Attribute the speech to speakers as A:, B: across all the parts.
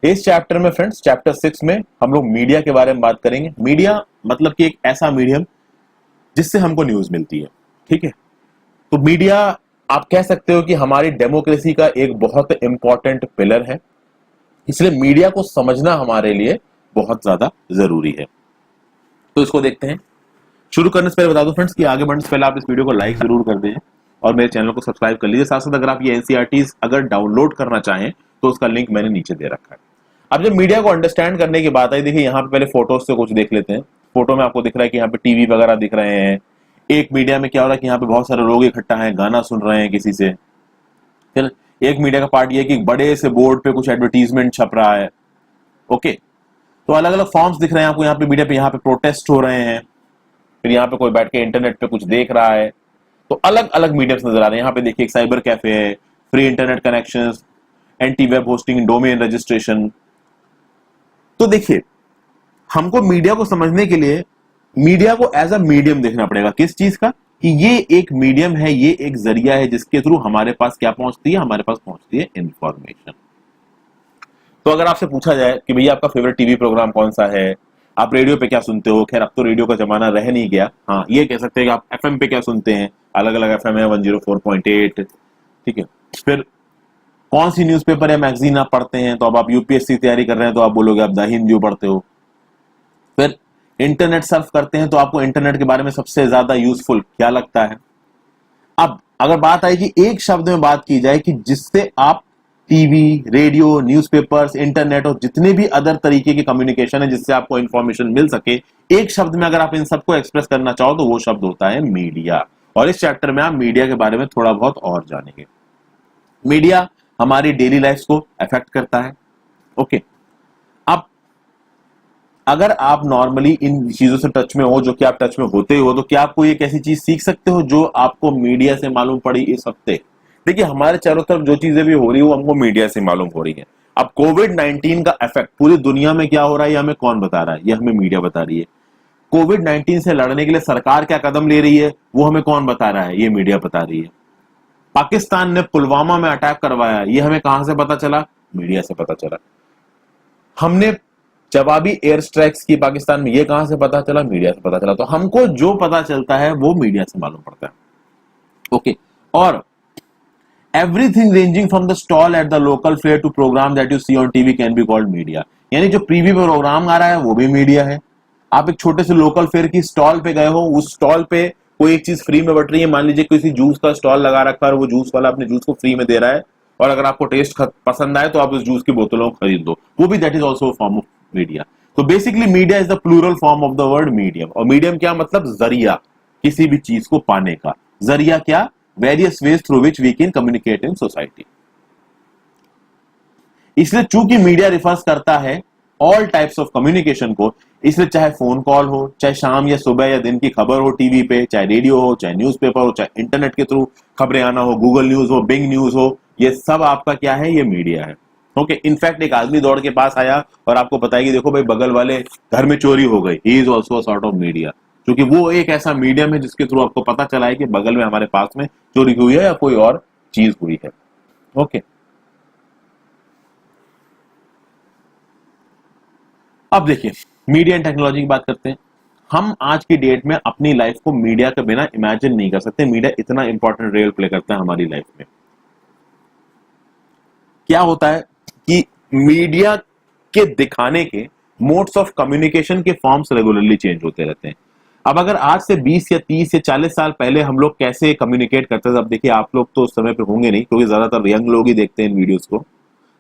A: इस चैप्टर में friends, chapter 6 में हम लोग मीडिया के बारे में बात करेंगे। मीडिया मतलब कि एक ऐसा मीडियम जिससे हमको न्यूज मिलती है, ठीक है। तो मीडिया आप कह सकते हो कि हमारी डेमोक्रेसी का एक बहुत इंपॉर्टेंट पिलर है, इसलिए मीडिया को समझना हमारे लिए बहुत ज्यादा जरूरी है। तो इसको देखते हैं। शुरू करने से पहले बता दूं फ्रेंड्स कि आगे बढ़ने से पहले आप इस वीडियो को लाइक जरूर कर दें और मेरे चैनल को सब्सक्राइब कर लीजिए। साथ साथ अगर आप ये एनसीईआरटी अगर डाउनलोड करना चाहें तो उसका लिंक मैंने नीचे दे रखा है। अब जब मीडिया को अंडरस्टैंड करने की बात आई, देखिए यहाँ पे पहले फोटोज से कुछ देख लेते हैं। फोटो में आपको दिख रहा है कि यहाँ पे टीवी वगैरह दिख रहे हैं। एक मीडिया में क्या हो रहा है कि यहाँ पे बहुत सारे लोग इकट्ठा हैं, गाना सुन रहे हैं किसी से। फिर एक मीडिया का पार्ट ये कि बड़े से बोर्ड पे कुछ एडवर्टीजमेंट छप रहा है। ओके, तो अलग अलग फॉर्म्स दिख रहे हैं आपको यहाँ पे मीडिया पे। यहाँ पे प्रोटेस्ट हो रहे हैं, फिर यहाँ पे कोई बैठ के इंटरनेट पे कुछ देख रहा है। तो अलग अलग मीडियम्स नजर आ रहे हैं। यहाँ पे देखिए एक साइबर कैफे है, free internet connections, anti web hosting, domain registration. तो देखिए, हमको मीडिया को समझने के लिए मीडिया को एज अ मीडियम देखना पड़ेगा। किस चीज का? कि ये एक मीडियम है, ये एक जरिया है जिसके थ्रू हमारे पास क्या पहुंचती है, हमारे पास पहुंचती है इंफॉर्मेशन। तो अगर आपसे पूछा जाए कि भैया आपका फेवरेट टीवी प्रोग्राम कौन सा है, आप रेडियो पे क्या सुनते हो, खैर अब तो रेडियो का जमाना रह नहीं गया। हाँ, ये कह सकते हैं कि आप एफएम पे क्या सुनते हैं। अलग अलग एफएम है, 104.8, ठीक है। फिर कौन सी न्यूज़पेपर या मैगजीन आप पढ़ते हैं, तो अब आप यूपीएससी तैयारी कर रहे हैं तो आप बोलोगे आप द हिंदू पढ़ते हो। फिर इंटरनेट सर्फ करते हैं तो आपको इंटरनेट के बारे में सबसे ज्यादा यूजफुल क्या लगता है। अब अगर बात आए कि एक शब्द में बात की जाए कि जिससे आप टीवी, रेडियो, न्यूज़पेपर्स, इंटरनेट और जितने भी अदर तरीके की कम्युनिकेशन है जिससे आपको इंफॉर्मेशन मिल सके, एक शब्द में अगर आप इन सबको एक्सप्रेस करना चाहो तो वो शब्द होता है मीडिया। और इस चैप्टर में आप मीडिया के बारे में थोड़ा बहुत और जानेंगे। मीडिया हमारी डेली लाइफ को अफेक्ट करता है। ओके, अब अगर आप नॉर्मली इन चीजों से टच में हो, जो कि आप टच में होते हो, तो क्या आप कोई एक ऐसी चीज सीख सकते हो जो आपको मीडिया से मालूम पड़ी इस हफ्ते? देखिए, हमारे चारों तरफ जो चीजें भी हो रही है वो हमको मीडिया से मालूम हो रही है। अब कोविड-19 का इफेक्ट पूरी दुनिया में क्या हो रहा है ये हमें कौन बता रहा है? ये हमें मीडिया बता रही है। कोविड-19 से लड़ने के लिए सरकार क्या कदम ले रही है वो हमें कौन बता रहा है? ये मीडिया बता रही है। पाकिस्तान ने पुलवामा में अटैक करवाया, ये हमें कहां से पता चला? मीडिया से पता चला। हमने जवाबी एयर स्ट्राइक्स की पाकिस्तान में, ये कहां से पता चला? मीडिया से पता चला। तो हमको जो पता चलता है वो मीडिया से मालूम पड़ता है। ओके, और everything ranging from the stall at the local fair to program that you see on TV can be called media। यानी जो प्रीवी पे प्रोग्राम आ रहा है वो भी मीडिया है। आप एक छोटे से लोकल फेयर की स्टॉल पे गए हो, उस स्टॉल पे कोई एक चीज फ्री में बट रही है। मान लीजिए किसी जूस का स्टॉल लगा रखा है और वो जूस वाला अपने जूस को फ्री में दे रहा है, और अगर आपको टेस्ट पसंद आए तो आप उस जूस की बोतलों को खरीद दो, वो भी that is also form of media. तो basically media is the plural form of the word medium. और मीडियम क्या मतलब? जरिया, किसी भी चीज को पाने का जरिया। क्या? Various ways through which we can communicate in society. इसलिए चूंकि मीडिया रिफर्स करता है ऑल टाइप्स ऑफ कम्युनिकेशन को, इसलिए चाहे फोन कॉल हो, चाहे शाम या सुबह या दिन की खबर हो टीवी पे, चाहे रेडियो हो, चाहे न्यूज़पेपर हो, चाहे इंटरनेट के थ्रू खबरें आना हो, गूगल न्यूज हो, बिंग न्यूज हो, ये सब आपका क्या है? ये मीडिया है। ओके, इनफैक्ट एक आदमी दौड़ के पास आया और आपको बताएगी देखो भाई बगल वाले घर में चोरी हो गई, he is also a sort of media, क्योंकि वो एक ऐसा मीडियम है जिसके थ्रू आपको पता चला है कि बगल में हमारे पास में चोरी हुई है या कोई और चीज हुई है। ओके, अब देखिए मीडिया एंड टेक्नोलॉजी की बात करते हैं। हम आज की डेट में अपनी लाइफ को मीडिया के बिना इमेजिन नहीं कर सकते। मीडिया इतना इंपॉर्टेंट रोल प्ले करता है हमारी लाइफ में। क्या होता है कि मीडिया के दिखाने के मोड्स ऑफ कम्युनिकेशन के फॉर्म्स रेगुलरली चेंज होते रहते हैं। अब अगर आज से 20 या 30 या 40 साल पहले हम लोग कैसे कम्युनिकेट करते थे, अब देखिए आप लोग तो उस समय पे होंगे नहीं क्योंकि ज्यादातर यंग लोग ही देखते हैं इन वीडियोस को।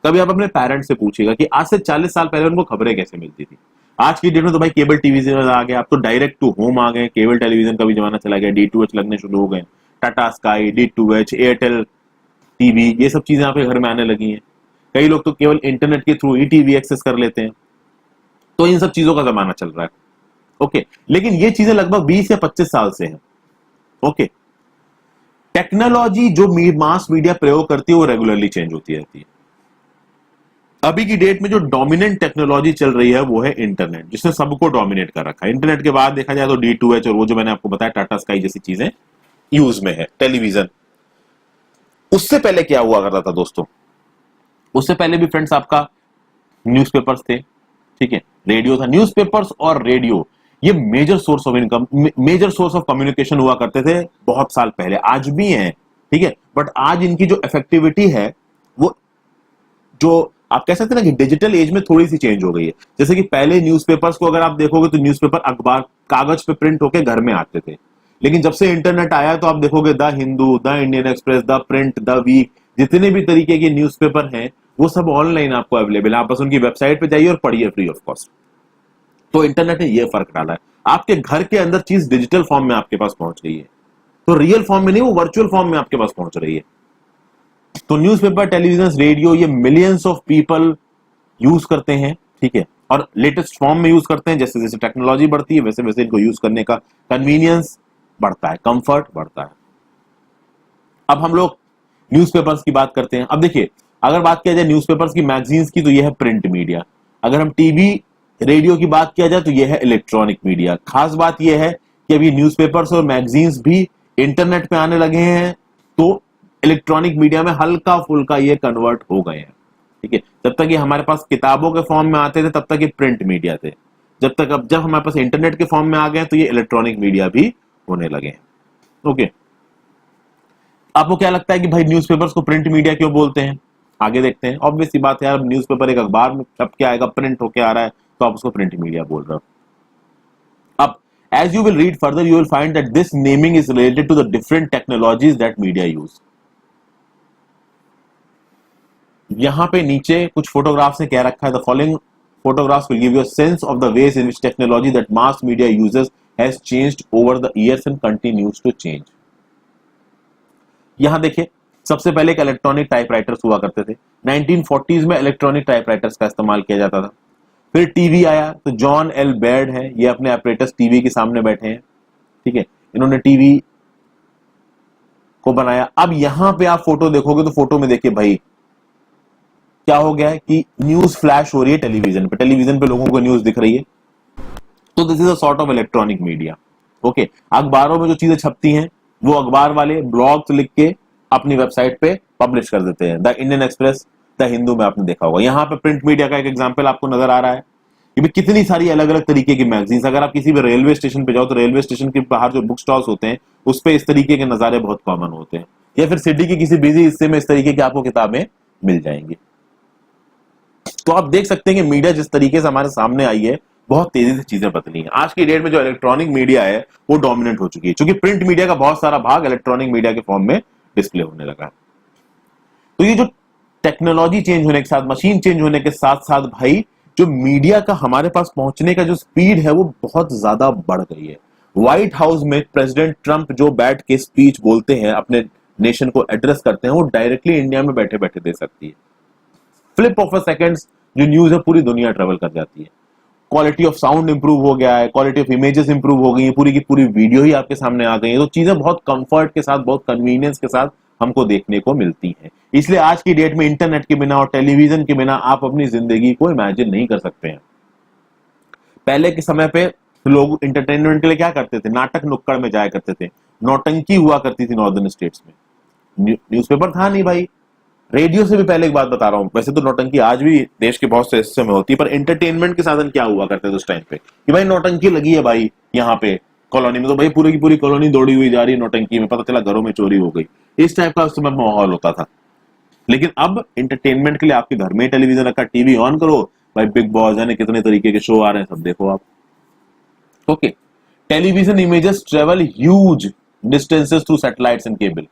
A: कभी आप अपने पेरेंट्स से पूछिएगा कि आज से 40 साल पहले उनको खबरें कैसे मिलती थी। आज की डेट में तो भाई केबल टीवी आ गया, अब तो डायरेक्ट टू होम आ गए, केबल टेलीविजन का भी जमाना चला गया, D2H लगने शुरू हो गए, Tata sky, D2H, Airtel TV, ये सब चीजें आपके घर में आने लगी हैं। कई लोग तो केवल इंटरनेट के थ्रू ही टीवी एक्सेस कर लेते हैं। तो इन सब चीजों का जमाना चल रहा है। ओके, लेकिन ये चीजें लगभग 20 या 25 साल से हैं। ओके, टेक्नोलॉजी जो मास मीडिया प्रयोग करती है वो रेगुलरली चेंज होती रहती है। अभी की डेट में जो डोमिनेंट टेक्नोलॉजी चल रही है वो है इंटरनेट, जिसने सबको डोमिनेट कर रखा है। इंटरनेट के बाद देखा जाए तो D2H और वो जो मैंने आपको बताया टाटा स्काई जैसी चीजें यूज में है। टेलीविजन, उससे पहले क्या हुआ करता था दोस्तों? उससे पहले भी फ्रेंड्स आपका न्यूज़पेपर्स थे, ठीक है, रेडियो था। न्यूज़पेपर्स और रेडियो ये major source of income, major source of communication हुआ करते थे बहुत साल पहले, आज भी हैं, ठीक है। बट आज इनकी जो इफेक्टिविटी है वो, जो आप कह सकते हैं ना कि डिजिटल एज में थोड़ी सी चेंज हो गई है। जैसे कि पहले न्यूज़पेपर्स को अगर आप देखोगे तो न्यूज़पेपर अखबार कागज पे प्रिंट होके घर में आते थे, लेकिन जब से इंटरनेट आया तो आप देखोगे the Hindu, the Indian Express, the Print, the Week, जितने भी तरीके के न्यूज़पेपर हैं वो सब ऑनलाइन आपको अवेलेबल है। आप बस उनकी वेबसाइट पे जाइए और पढ़िए फ्री ऑफ कॉस्ट। तो इंटरनेट ने ये फर्क डाला है, आपके घर के अंदर चीज डिजिटल फॉर्म में आपके पास पहुंच गई है, तो रियल फॉर्म में नहीं, वो वर्चुअल फॉर्म में आपके पास पहुंच रही है। तो न्यूज़पेपर, टेलीविजन, रेडियो ये मिलियंस ऑफ पीपल यूज करते हैं, ठीक है, और लेटेस्ट फॉर्म में यूज करते हैं। जैसे जैसे टेक्नोलॉजी बढ़ती है वैसे वैसे इनको यूज करने का कन्वीनियंस बढ़ता है, कंफर्ट बढ़ता है। अब हम लोग न्यूज़पेपर्स की बात करते हैं। अब देखिए, अगर बात किया जाए न्यूज़पेपर्स की, मैगजीन्स की, तो यह है प्रिंट मीडिया। अगर हम टीवी, रेडियो की बात किया जाए तो यह है इलेक्ट्रॉनिक मीडिया। खास बात यह है कि अभी न्यूज़पेपर्स और मैगजीन्स भी इंटरनेट पे आने लगे हैं, तो इलेक्ट्रॉनिक मीडिया में हल्का फुल्का ये कन्वर्ट हो गए हैं, ठीक है। जब तक ये हमारे पास किताबों के फॉर्म में आते थे तब तक ये प्रिंट मीडिया थे, जब हमारे पास इंटरनेट के फॉर्म में आ गए तो ये इलेक्ट्रॉनिक मीडिया भी होने लगे हैं। ओके, आपको क्या लगता है कि भाई न्यूज़पेपर्स को प्रिंट मीडिया क्यों बोलते हैं? आगे देखते हैं। ऑब्वियस सी बात है यार, न्यूज़पेपर एक अखबार में छप के आएगा, प्रिंट होके आ रहा है, तो आप उसको प्रिंट मीडिया बोल रहे हो। अब as you will read further, you will find that this naming is related to the different technologies that media use. यहां पे नीचे कुछ फोटोग्राफ्स ने कह रखा है, the following photographs will give you a sense of the ways in which technology that mass media uses has changed over the years and continues to change. यहां देखिए, सबसे पहले एक इलेक्ट्रॉनिक टाइपराइटर्स हुआ करते थे। 1940s में इलेक्ट्रॉनिक टाइपराइटर्स का इस्तेमाल किया जाता था। फिर टीवी आया, तो जॉन एल बेड है, ये अपने ऑपरेटर्स टीवी के सामने बैठे हैं, ठीक है, इन्होंने टीवी को बनाया। अब यहां पे आप फोटो देखोगे तो फोटो में देखिए भाई क्या हो गया है कि न्यूज फ्लैश हो रही है टेलीविजन पे, टेलीविजन पे लोगों को न्यूज दिख रही है। तो this is a sort of electronic media. Okay, अखबारों में जो चीजें छपती हैं वो अखबार वाले ब्लॉग्स लिख के अपनी वेबसाइट पे पब्लिश कर देते हैं। The Indian Express, the Hindu में आपने देखा होगा। यहाँ पे प्रिंट मीडिया का एक एग्जांपल आपको नजर आ रहा है कि कितनी सारी अलग अलग तरीके की मैगजीन्स। अगर आप किसी भी रेलवे स्टेशन पे जाओ तो रेलवे स्टेशन के बाहर जो बुक स्टॉल्स होते हैं उस पे इस तरीके के नजारे बहुत कॉमन होते हैं, या फिर सिटी के किसी बिजी हिस्से में इस तरीके की आपको किताबें मिल जाएंगी। तो आप देख सकते हैं कि मीडिया जिस तरीके से हमारे सामने आई है, बहुत तेजी से चीजें बदली हैं। आज की डेट में जो इलेक्ट्रॉनिक मीडिया है वो डोमिनेंट हो चुकी है, क्योंकि प्रिंट मीडिया का बहुत सारा भाग इलेक्ट्रॉनिक मीडिया के फॉर्म में डिस्प्ले होने लगा है। तो ये जो टेक्नोलॉजी चेंज होने के साथ, मशीन चेंज होने के साथ साथ भाई जो मीडिया का हमारे पास पहुंचने का जो स्पीड है वो बहुत ज्यादा बढ़ गई है। व्हाइट हाउस में प्रेसिडेंट ट्रंप जो बैठ के स्पीच बोलते हैं, अपने नेशन को एड्रेस करते हैं, वो डायरेक्टली इंडिया में बैठे बैठे दे सकती है। फ्लिप ऑफ अ सेकंड्स जो न्यूज है पूरी दुनिया ट्रेवल कर जाती है। क्वालिटी ऑफ साउंड इंप्रूव हो गया है, क्वालिटी ऑफ इमेजेस इंप्रूव हो गई है, पूरी की पूरी वीडियो ही आपके सामने आ गई है। तो चीजें बहुत कंफर्ट के साथ, बहुत कन्वीनियंस के साथ हमको देखने को मिलती हैं। इसलिए आज की डेट में इंटरनेट के बिना और टेलीविजन के बिना आप अपनी जिंदगी को इमेजिन नहीं कर सकते हैं। पहले के समय पे लोग एंटरटेनमेंट के लिए क्या करते थे? नाटक नुक्कड़ में जाया करते थे, नौटंकी हुआ करती थी नॉर्दर्न स्टेट्स में। न्यूज़पेपर था नहीं भाई। रेडियो से भी पहले एक बात बता रहा हूं, वैसे तो नौटंकी आज भी देश के बहुत से हिस्से में होती है, पर एंटरटेनमेंट के साधन क्या हुआ करते थे उस टाइम पे कि भाई नौटंकी लगी है भाई यहाँ पे कॉलोनी में, तो भाई पूरी की पूरी कॉलोनी दौड़ी हुई जा रही है नौटंकी में, पता चला घरों में चोरी हो गई। इस टाइप का उस समय माहौल होता था। लेकिन अब एंटरटेनमेंट के लिए आपके घर में टेलीविजन रखा, टीवी ऑन करो भाई, बिग बॉस यानी कितने तरीके के शो आ रहे हैं, सब देखो आप। Okay, television images travel huge distances through satellites and cable.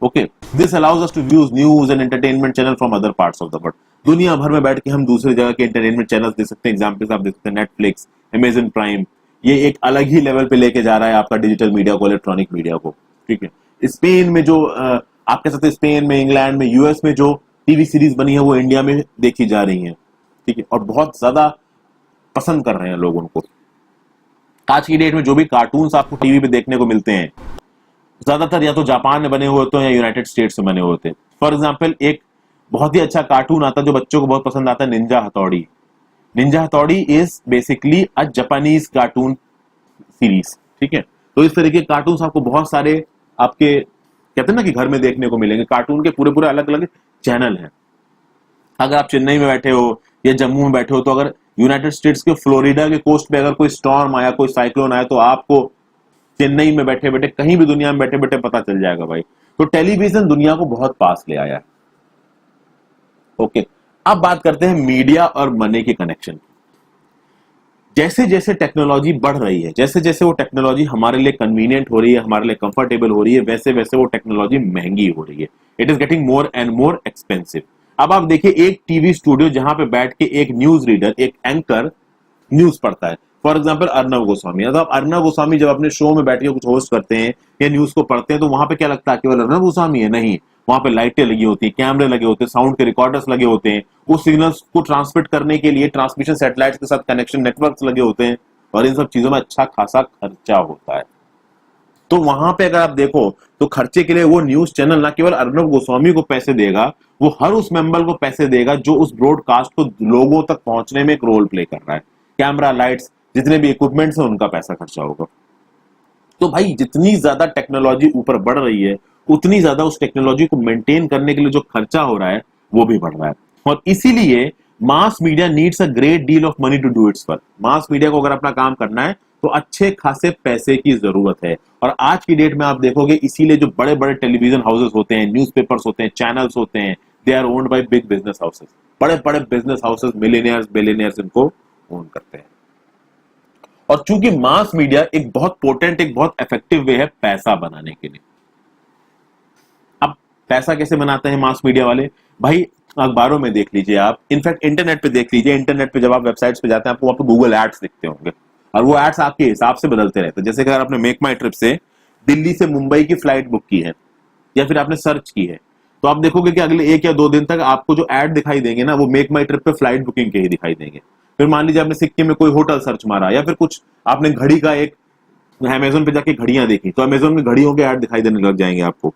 A: Okay, this allows us to view news and entertainment channel from other parts of the world. दुनिया भर में बैठ के हम दूसरी जगह के एंटरटेनमेंट चैनल्स देख सकते हैं। एग्जांपल्स आप देख सकते हैं नेटफ्लिक्स, अमेजन प्राइम। ये एक अलग ही लेवल पे लेके जा रहा है आपका डिजिटल मीडिया को, इलेक्ट्रॉनिक मीडिया को, ठीक है। स्पेन में जो आप कह सकते हैं, स्पेन में, इंग्लैंड में, यूएस में जो टीवी सीरीज बनी है वो इंडिया में देखी जा रही है, ठीक है, और बहुत ज्यादा पसंद कर रहे हैं लोग उनको। आज की डेट में जो भी कार्टून्स आपको टीवी पे देखने को मिलते हैं ज्यादातर या तो जापान में बने हुए होते हैं या यूनाइटेड स्टेट्स में बने हुए होते हैं। फॉर एग्जाम्पल एक बहुत ही अच्छा कार्टून आता है जो बच्चों को बहुत पसंद आता है, निंजा हथौड़ी। निंजा हथौड़ी is basically a Japanese cartoon series, ठीक है। तो इस तरह के कार्टून आपको बहुत सारे आपके कहते हैं ना कि घर में देखने को मिलेंगे। कार्टून के पूरे पूरे अलग अलग चैनल हैं। अगर आप चेन्नई में बैठे हो या जम्मू में बैठे हो, तो अगर यूनाइटेड स्टेट्स के फ्लोरिडा के कोस्ट पे अगर कोई स्टॉर्म आया, कोई साइक्लोन आया, तो आपको चेन्नई में बैठे बैठे, कहीं भी दुनिया में बैठे बैठे पता चल जाएगा भाई। तो टेलीविजन दुनिया को बहुत पास ले आया है। ओके, अब बात करते हैं मीडिया और मनी के कनेक्शन। जैसे जैसे टेक्नोलॉजी बढ़ रही है, जैसे जैसे वो टेक्नोलॉजी हमारे लिए कन्वीनियंट हो रही है, हमारे लिए कंफर्टेबल हो रही है, वैसे वैसे वो टेक्नोलॉजी महंगी हो रही है। It is getting more and more expensive. अब आप देखिए, एक टीवी स्टूडियो जहां पे बैठ के एक न्यूज रीडर, एक एंकर न्यूज पढ़ता है, फॉर एग्जाम्पल अर्नव गोस्वामी। अब अर्नव गोस्वामी जब अपने शो में बैठ के कुछ होस्ट करते हैं या न्यूज को पढ़ते हैं, तो वहां पे क्या लगता है, केवल अर्नव गोस्वामी है? नहीं, वहां पे लाइटें लगी होती है, कैमरे लगे होते हैं, साउंड के रिकॉर्डर्स लगे होते हैं, उस सिग्नल्स को ट्रांसमिट करने के लिए ट्रांसमिशन सैटेलाइट के साथ कनेक्शन नेटवर्क्स लगे होते हैं, और इन सब चीजों में अच्छा खासा खर्चा होता है। तो वहां पे अगर आप देखो, तो खर्चे के लिए वो न्यूज चैनल ना केवल अर्नव गोस्वामी को पैसे देगा, वो हर उस मेंबर को पैसे देगा जो उस ब्रॉडकास्ट को लोगों तक पहुंचने में एक रोल प्ले कर रहा है। कैमरा, लाइट्स, जितने भी इक्विपमेंट्स हैं, उनका पैसा खर्चा होगा। तो भाई, जितनी ज्यादा टेक्नोलॉजी ऊपर बढ़ रही है, उतनी ज्यादा उस टेक्नोलॉजी को मेंटेन करने के लिए जो खर्चा हो रहा है, वो भी बढ़ रहा है। और इसीलिए mass media needs a great deal of money to do its work. Mass media को अगर अपना काम करना है, तो अच्छे खासे पैसे की जरूरत है। और आज की डेट में आप देखोगे, इसीलिए जो बड़े बड़े टेलीविजन हाउसेस होते हैं, न्यूज़पेपर्स होते हैं, चैनल्स होते हैं, they are owned by big business houses. बड़े बड़े बिजनेस हाउसेस, मिलियनियर्स, बिलियनियर्स इनको ओन करते हैं। और चूंकि मास मीडिया एक बहुत पोटेंट, एक बहुत इफेक्टिव वे है पैसा बनाने के लिए। अब पैसा कैसे बनाते हैं मास मीडिया वाले? भाई, अखबारों में देख लीजिए आप, इनफैक्ट इंटरनेट पे देख लीजिए। इंटरनेट पे जब आप वेबसाइट्स पे जाते हैं, आपको वहां पे गूगल एड्स दिखते होंगे, और वो एड्स आपके हिसाब से बदलते रहते हैं। जैसे कि अगर आपने मेक माई ट्रिप से दिल्ली से मुंबई की फ्लाइट बुक की है, या फिर आपने सर्च की है, तो आप देखोगे कि अगले 1 या 2 दिन तक आपको जो एड दिखाई देंगे ना, वो मेक माई ट्रिप पे फ्लाइट बुकिंग के ही दिखाई देंगे। फिर मान लीजिए आपने सिक्किम में कोई होटल सर्च मारा, या फिर कुछ आपने घड़ी का एक अमेजोन पे जाके घड़ियां देखी, तो अमेजोन में घड़ियों के ऐड दिखाई देने लग जाएंगे आपको।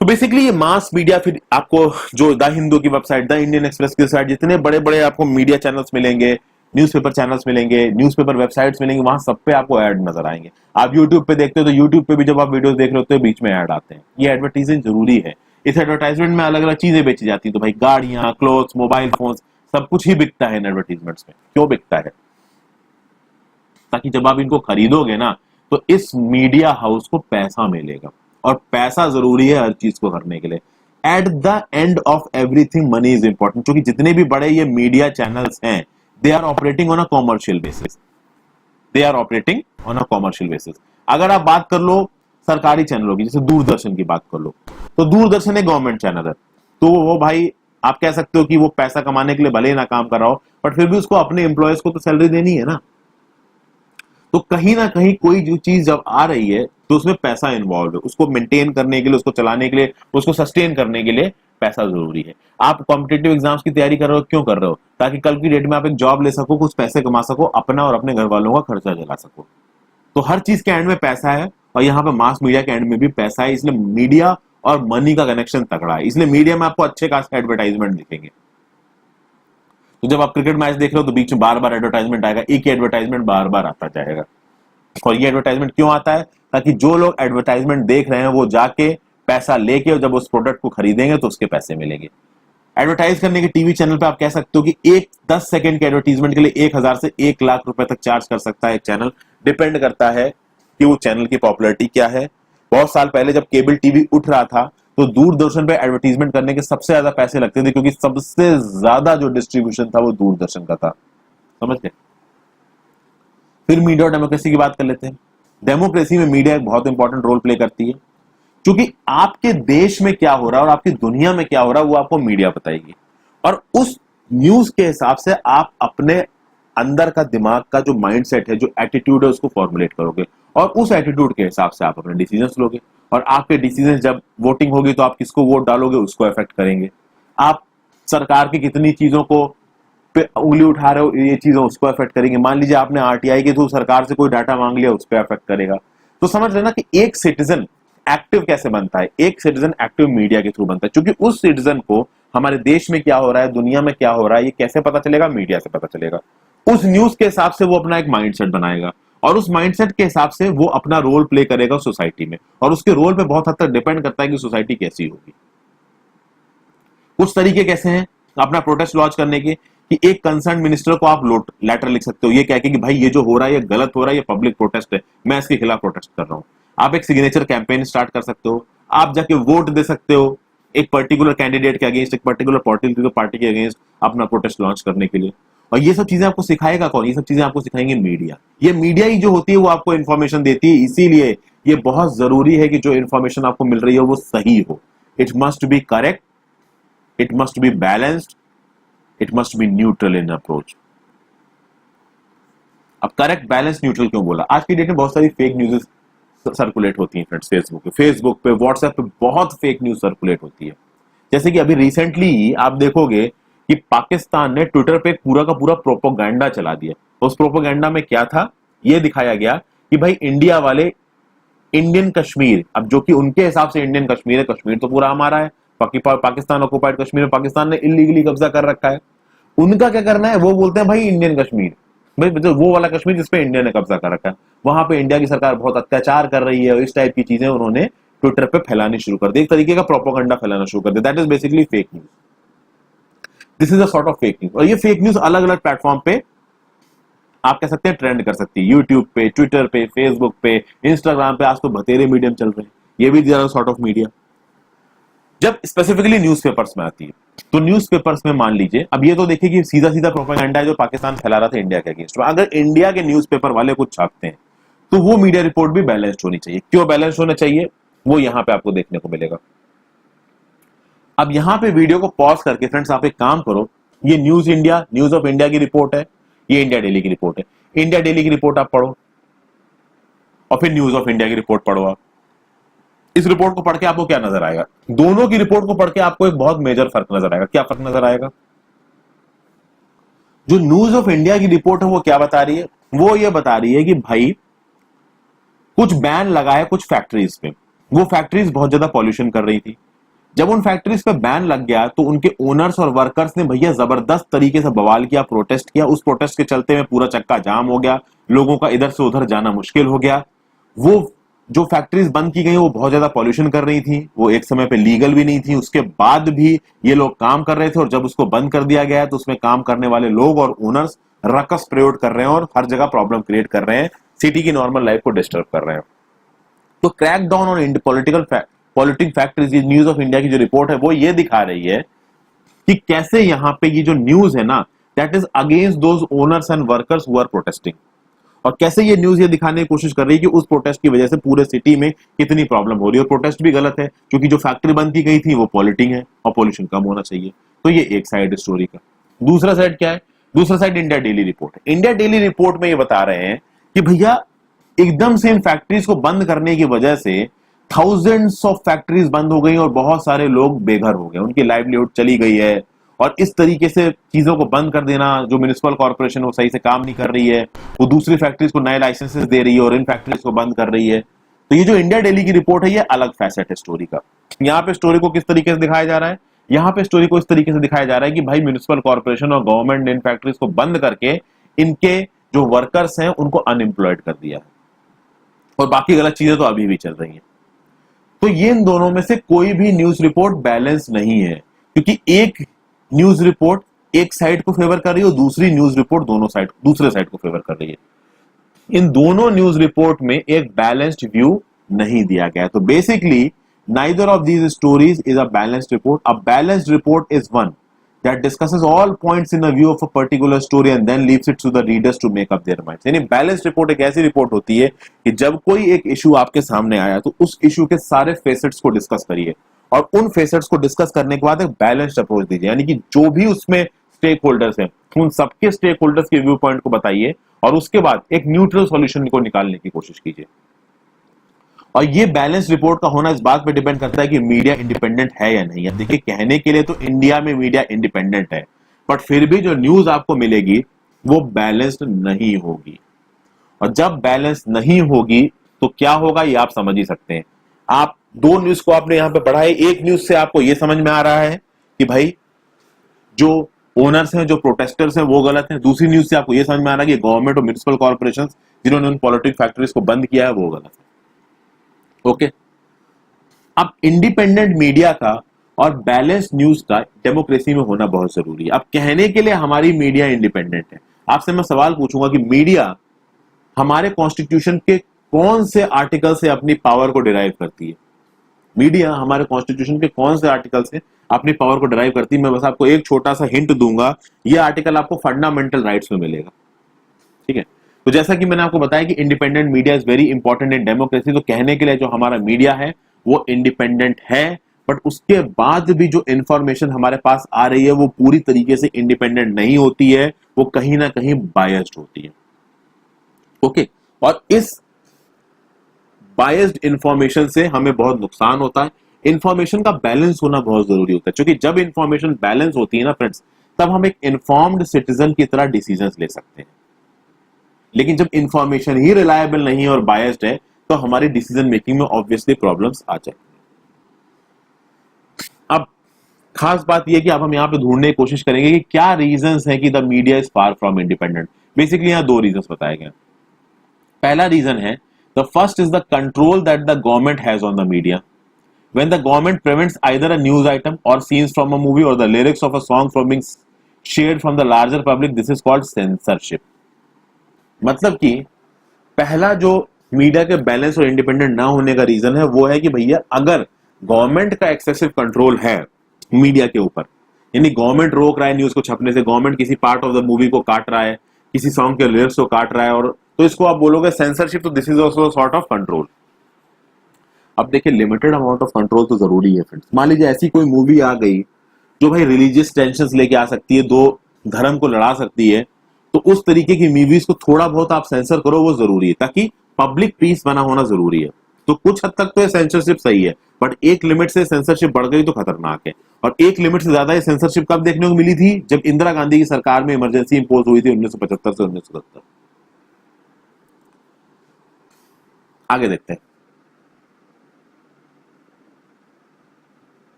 A: तो बेसिकली ये मास मीडिया, फिर आपको जो द हिंदू की वेबसाइट, द इंडियन एक्सप्रेस की वेबसाइट, जितने बड़े बड़े आपको मीडिया चैनल्स मिलेंगे, न्यूज़पेपर चैनल्स मिलेंगे, न्यूज़पेपर वेबसाइट्स मिलेंगे, वहां सब पे आपको ऐड नजर आएंगे। आप यूट्यूब पे देखते हो, तो यूट्यूब पे भी जब आप वीडियोस देख रहे होते हो, बीच में ऐड आते हैं। ये एडवर्टाइजिंग जरूरी है। इस एडवर्टाइजमेंट में अलग अलग चीजें बेची जाती है, तो भाई गाड़ियां, क्लोथ्स, मोबाइल फोन, सब कुछ ही बिकता है इन एडवर्टाइजमेंट्स में। क्यों बिकता है? ताकि जब आप इनको खरीदोगे ना, तो इस मीडिया हाउस को पैसा मिलेगा, और पैसा जरूरी है हर चीज को करने के लिए। At the end of everything money is important, क्योंकि जितने भी बड़े ये मीडिया चैनल्स हैं, they are operating on a commercial basis. They are operating on a commercial basis. अगर आप बात कर लो सरकारी चैनलों की, जैसे दूरदर्शन की बात कर लो, तो दूरदर्शन एक गवर्नमेंट चैनल है, तो वो भाई आप कह सकते हो कि वो पैसा कमाने के लिए भले ही ना काम कर रहा हो, बट फिर भी उसको अपने एम्प्लॉयज को तो सैलरी देनी है ना। तो कहीं ना कहीं कोई जो चीज जब आ रही है, तो उसमें पैसा इन्वॉल्व है। उसको मेंटेन करने के लिए, उसको चलाने के लिए, उसको सस्टेन करने के लिए पैसा जरूरी है। आप कॉम्पिटिटिव एग्जाम्स की तैयारी कर रहे हो, क्यों कर रहे हो? ताकि कल की डेट में आप एक जॉब ले सको, कुछ पैसे कमा सको, अपना और अपने घर वालों का खर्चा चला सको। तो हर चीज के एंड में पैसा है, और यहाँ पे मास मीडिया के एंड में भी पैसा है। इसलिए मीडिया और मनी का कनेक्शन तगड़ा है। इसलिए मीडिया में आपको अच्छे खासे एडवर्टाइजमेंट दिखेंगे। तो जब आप क्रिकेट मैच देख रहे हो, तो बीच में बार बार एडवर्टाइजमेंट आएगा, एक ही एडवर्टाइजमेंट बार बार आता जाएगा। और ये एडवर्टाइजमेंट क्यों आता है? ताकि जो लोग एडवर्टाइजमेंट देख रहे हैं, वो जाके पैसा लेके, और जब उस प्रोडक्ट को खरीदेंगे तो उसके पैसे मिलेंगे। एडवर्टाइज करने के टीवी चैनल पे आप कह सकते हो कि एक 10 सेकंड के एडवर्टाइजमेंट के लिए 1000 से 1 लाख रुपए तक चार्ज कर सकता है एक चैनल। डिपेंड करता है कि वो चैनल की पॉपुलैरिटी क्या है। बहुत साल पहले जब केबल टीवी उठ रहा था, तो दूरदर्शन पे एडवर्टाइजमेंट करने के सबसे ज्यादा पैसे लगते थे, क्योंकि सबसे ज्यादा जो डिस्ट्रीब्यूशन था वो दूरदर्शन का था। समझ गए? फिर मीडिया और डेमोक्रेसी की बात कर लेते हैं। डेमोक्रेसी में मीडिया एक बहुत इंपॉर्टेंट रोल प्ले करती है, क्योंकि आपके देश में क्या हो रहा है और आपकी दुनिया में क्या हो रहा है, वो आपको मीडिया बताएगी। और उस न्यूज के हिसाब से आप अपने अंदर का दिमाग का जो माइंडसेट है, जो एटीट्यूड है, उसको फॉर्मुलेट करोगे, और उस एटीट्यूड के हिसाब से आप अपने डिसीजंस लोगे। और आपके डिसीजन, जब वोटिंग होगी, तो आप किसको वोट डालोगे, उसको अफेक्ट करेंगे। आप सरकार की कितनी चीजों को पे उंगली उठा रहे हो, ये चीजें उसको अफेक्ट करेंगे। मान लीजिए आपने आरटीआई के थ्रू सरकार से कोई डाटा मांग लिया, उस पर अफेक्ट करेगा। तो समझ लेना कि एक सिटीजन एक्टिव कैसे बनता है। एक सिटीजन एक्टिव मीडिया के थ्रू बनता है, क्योंकि उस सिटीजन को हमारे देश में क्या हो रहा है, दुनिया में क्या हो रहा है, ये कैसे पता चलेगा? मीडिया से पता चलेगा। उस न्यूज के हिसाब से वो अपना एक माइंडसेट बनाएगा, और उस माइंडसेट के हिसाब से वो अपना रोल प्ले करेगा सोसाइटी में। और उसके रोल पे बहुत हद तक डिपेंड करता है कि सोसाइटी कैसी होगी। कुछ तरीके कैसे हैं अपना प्रोटेस्ट लॉन्च करने के, कि एक कंसर्न मिनिस्टर को आप लेटर लिख सकते हो ये कह के कि भाई ये जो हो रहा है ये गलत हो रहा है, ये पब्लिक प्रोटेस्ट है, मैं इसके खिलाफ प्रोटेस्ट कर रहा हूं। आप एक सिग्नेचर कैंपेन स्टार्ट कर सकते हो, आप जाके वोट दे सकते हो एक पर्टिकुलर कैंडिडेट के अगेंस्ट, एक पर्टिकुलर पॉलिटिकल पार्टी के अगेंस्ट अपना प्रोटेस्ट लॉन्च करने के लिए। और ये सब चीजें आपको सिखाएगा कौन? ये सब चीजें आपको सिखाएंगे मीडिया। ये मीडिया ही जो होती है वो आपको इन्फॉर्मेशन देती है, इसीलिए ये बहुत जरूरी है कि जो इन्फॉर्मेशन आपको मिल रही है वो सही हो। It must be correct, it must be balanced, it must be neutral in approach. अब करेक्ट, बैलेंस, न्यूट्रल क्यों बोला? आज की डेट में बहुत सारी फेक न्यूज़ सर्कुलेट होती हैं फ्रेंड्स, फेसबुक पे व्हाट्सएप पे बहुत फेक न्यूज सर्कुलेट होती है। जैसे कि अभी रिसेंटली आप देखोगे कि पाकिस्तान ने ट्विटर पे पूरा का पूरा प्रोपोगंडा चला दिया। उस प्रोपोगंडा में क्या था? ये दिखाया गया कि भाई इंडिया वाले इंडियन कश्मीर, अब जो कि उनके हिसाब से इंडियन कश्मीर है, कश्मीर तो पूरा हमारा है, पाकिस्तान ऑक्युपाइड कश्मीर में पाकिस्तान ने इलीगली कब्जा कर रखा है। उनका क्या करना है? वो बोलते हैं भाई इंडियन कश्मीर, भाई मतलब वो वाला कश्मीर जिसपे इंडिया ने कब्जा कर रखा है, वहां पे इंडिया की सरकार बहुत अत्याचार कर रही है, और इस टाइप की चीजें उन्होंने ट्विटर पे फैलानी शुरू कर दी, एक तरीके का प्रोपोगंडा फैलाना शुरू कर दिया। That is basically fake news. This is a sort of fake news. और ये फेक न्यूज अलग अलग प्लेटफॉर्म पे आप कह सकते हैं ट्रेंड कर सकती है, यूट्यूब पे, ट्विटर पे, फेसबुक पे, इंस्टाग्राम पे, आज तो बतेरे मीडियम चल रहे हैं, ये भी सॉर्ट ऑफ मीडिया। जब स्पेसिफिकली न्यूज़पेपर्स में आती है, तो न्यूज़पेपर्स में मान लीजिए, अब ये तो देखिए कि सीधा सीधा प्रोपेगेंडा है जो पाकिस्तान फैला रहा था इंडिया के अगेंस्ट में। अगर इंडिया के न्यूज़पेपर वाले कुछ छापते हैं तो वो मीडिया रिपोर्ट भी बैलेंस्ड होनी चाहिए। क्यों बैलेंस्ड होना चाहिए? वो यहां पे आपको देखने को मिलेगा। अब यहां पे वीडियो को पॉज करके फ्रेंड्स आप एक काम करो, ये न्यूज ऑफ इंडिया की रिपोर्ट है, ये इंडिया डेली की रिपोर्ट है। इंडिया डेली की रिपोर्ट आप पढ़ो और फिर न्यूज ऑफ इंडिया की रिपोर्ट पढ़ो। आप इस रिपोर्ट को पढ़ के आपको क्या नजर आएगा? दोनों की रिपोर्ट को पढ़ के आपको एक बहुत मेजर फर्क नजर आएगा। क्या फर्क नजर आएगा? जो न्यूज ऑफ इंडिया की रिपोर्ट है वो क्या बता रही है? वो ये बता रही है कि भाई कुछ बैन लगा है कुछ फैक्ट्रीज पे, वो फैक्ट्रीज बहुत ज्यादा पॉल्यूशन कर रही थी। जब उन फैक्ट्रीज पे बैन लग गया तो उनके ओनर्स और वर्कर्स ने भैया जबरदस्त तरीके से बवाल किया, प्रोटेस्ट किया। उस प्रोटेस्ट के चलते में पूरा चक्का जाम हो गया, लोगों का इधर से उधर जाना मुश्किल हो गया। वो जो फैक्ट्रीज बंद की गई वो बहुत ज्यादा पॉल्यूशन कर रही थी, वो एक समय पे लीगल भी नहीं थी, उसके बाद भी ये लोग काम कर रहे थे। और जब उसको बंद कर दिया गया तो उसमें काम करने वाले लोग और ओनर्स रकस प्रयोग कर रहे हैं और हर जगह प्रॉब्लम क्रिएट कर रहे हैं, सिटी की नॉर्मल लाइफ को डिस्टर्ब कर रहे हैं। तो crack down on politic factories, news of India की जो रिपोर्ट है वो ये दिखा रही है कि कैसे यहाँ पे ये जो न्यूज है ना, that is against those owners and workers who are protesting. और कैसे ये न्यूज ये दिखाने की कोशिश कर रही है कि उस प्रोटेस्ट की वजह से पूरे सिटी में कितनी प्रॉब्लम हो रही है। और प्रोटेस्ट भी गलत है क्योंकि जो फैक्ट्री बंद की गई थी वो पॉलिटिंग है और पॉल्यूशन कम होना चाहिए। तो ये एक साइड स्टोरी का। दूसरा साइड क्या है? दूसरा साइड इंडिया डेली रिपोर्ट है। इंडिया डेली रिपोर्ट में ये बता रहे हैं कि भैया एकदम से इन फैक्ट्रीज को बंद करने की वजह से थाउजेंड्स ऑफ फैक्ट्रीज बंद हो गई और बहुत सारे लोग बेघर हो गए, उनकी लाइवलीहुड चली गई है। और इस तरीके से चीजों को बंद कर देना, जो म्युनिसिपल कॉर्पोरेशन वो सही से काम नहीं कर रही है, वो दूसरी फैक्ट्रीज को नए लाइसेंसेस दे रही है और इन फैक्ट्रीज को बंद कर रही है। तो ये जो इंडिया डेली की रिपोर्ट है ये अलग फैसेट है स्टोरी का। यहाँ पे स्टोरी को किस तरीके से दिखाया जा रहा है? यहाँ पे स्टोरी को इस तरीके से दिखाया जा रहा है कि भाई म्युनिसिपल कॉर्पोरेशन और गवर्नमेंट ने इन फैक्ट्रीज को बंद करके इनके जो वर्कर्स हैं उनको अनएम्प्लॉयड कर दिया है, और बाकी गलत चीजें तो अभी भी चल रही हैं। तो ये इन दोनों में से कोई भी न्यूज रिपोर्ट बैलेंस नहीं है, क्योंकि एक न्यूज रिपोर्ट एक साइड को फेवर कर रही है और दूसरी न्यूज रिपोर्ट दूसरे साइड को फेवर कर रही है। इन दोनों न्यूज रिपोर्ट में एक बैलेंस्ड व्यू नहीं दिया गया। तो basically neither of these stories is a balanced report. A balanced report is one that discusses all points in a view of a particular story and then leaves it to the readers to make up their minds। यानी balanced report एक ऐसी report होती है कि जब कोई एक issue आपके सामने आया तो उस इशू के सारे फेसेट्स को डिस्कस करिए और उन फेसेट्स को डिस्कस करने के बाद एक बैलेंस्ड अप्रोच दीजिए। यानी कि जो भी उसमें स्टेक होल्डर्स हैं उन सबके स्टेक होल्डर्स के व्यू पॉइंट को बताइए और उसके बाद एक न्यूट्रल सॉल्यूशन को निकालने की कोशिश कीजिए। और ये बैलेंस रिपोर्ट का होना इस बात पे डिपेंड करता है कि मीडिया इंडिपेंडेंट है या नहीं है। देखिए कहने के लिए तो इंडिया में मीडिया इंडिपेंडेंट है, बट फिर भी जो न्यूज आपको मिलेगी वो बैलेंस्ड नहीं होगी। और जब बैलेंस नहीं होगी तो क्या होगा ये आप समझ ही सकते हैं। आप दो न्यूज को आपने यहां पे पढ़ा है, एक न्यूज से आपको ये समझ में आ रहा है कि भाई जो ओनर्स हैं, जो प्रोटेस्टर्स हैं वो गलत हैं। दूसरी न्यूज से आपको ये समझ में आ रहा है कि गवर्नमेंट और म्युनिसिपल कॉर्पोरेशन जिन्होंने उन पॉलिटिक फैक्ट्रीज को बंद किया है वो गलत है। ओके, अब इंडिपेंडेंट मीडिया का और बैलेंस न्यूज का डेमोक्रेसी में होना बहुत जरूरी है। अब कहने के लिए हमारी मीडिया इंडिपेंडेंट है, आपसे मैं सवाल पूछूंगा कि मीडिया हमारे कॉन्स्टिट्यूशन के कौन से आर्टिकल से अपनी पावर को डिराइव करती है? मीडिया हमारे कॉन्स्टिट्यूशन के कौन से आर्टिकल से अपनी पावर को डिराइव करती है? मैं बस आपको एक छोटा सा हिंट दूंगा, यह आर्टिकल आपको फंडामेंटल राइट्स में मिलेगा। ठीक है, तो जैसा कि मैंने आपको बताया कि independent media is very important in democracy, तो कहने के लिए जो हमारा मीडिया है वो इंडिपेंडेंट है, बट उसके बाद भी जो इंफॉर्मेशन हमारे पास आ रही है वो पूरी तरीके से इंडिपेंडेंट नहीं होती है, वो कहीं ना कहीं बायस्ड होती है। ओके, और इस बायस्ड इंफॉर्मेशन से हमें बहुत नुकसान होता है। इंफॉर्मेशन का बैलेंस होना बहुत जरूरी होता है, क्योंकि जब इंफॉर्मेशन बैलेंस होती है ना फ्रेंड्स, तब हम एक इन्फॉर्म्ड सिटीजन की तरह डिसीजंस ले सकते हैं। लेकिन जब इंफॉर्मेशन ही रिलायबल नहीं है और बायस्ड है, तो हमारी डिसीजन मेकिंग में ऑब्वियसली प्रॉब्लम्स आ जाएंगी। अब खास बात यह कि अब हम यहां पे ढूंढने की कोशिश करेंगे कि क्या रीजंस है कि the media is far from independent. Basically यहां दो रीजंस बताए गए। पहला रीजन है, the first is the control that the government has on the media. When the government prevents either a news item or scenes from a movie or the lyrics of a song from being shared from the larger public, this is called censorship। मतलब कि पहला जो media के balance और independent ना होने का reason है वो है कि भैया अगर गवर्नमेंट का एक्सेसिव कंट्रोल है मीडिया के ऊपर, यानी गवर्नमेंट रोक रहा है न्यूज को छपने से, गवर्नमेंट किसी पार्ट ऑफ द मूवी को काट रहा है, किसी सॉन्ग के लिरिक्स को काट रहा है, और तो इसको आप बोलोगे सेंसरशिप। तो this is also sort of control. अब देखिए, लिमिटेड अमाउंट ऑफ कंट्रोल तो जरूरी है फ्रेंड्स। मान लीजिए ऐसी कोई मूवी आ गई जो भाई रिलीजियस टेंशंस लेके आ सकती है, दो धर्म को लड़ा सकती है, तो उस तरीके की मूवीज को थोड़ा बहुत आप सेंसर करो, वो जरूरी है, ताकि पब्लिक पीस बना होना जरूरी है। तो कुछ हद तक तो ये सेंसरशिप सही है, बट एक लिमिट से सेंसरशिप बढ़ गई तो खतरनाक है। और एक लिमिट से ज्यादा ये सेंसरशिप कब देखने को मिली थी? जब इंदिरा गांधी की सरकार में इमरजेंसी इंपोज हुई थी 1975 से 1977। आगे देखते हैं।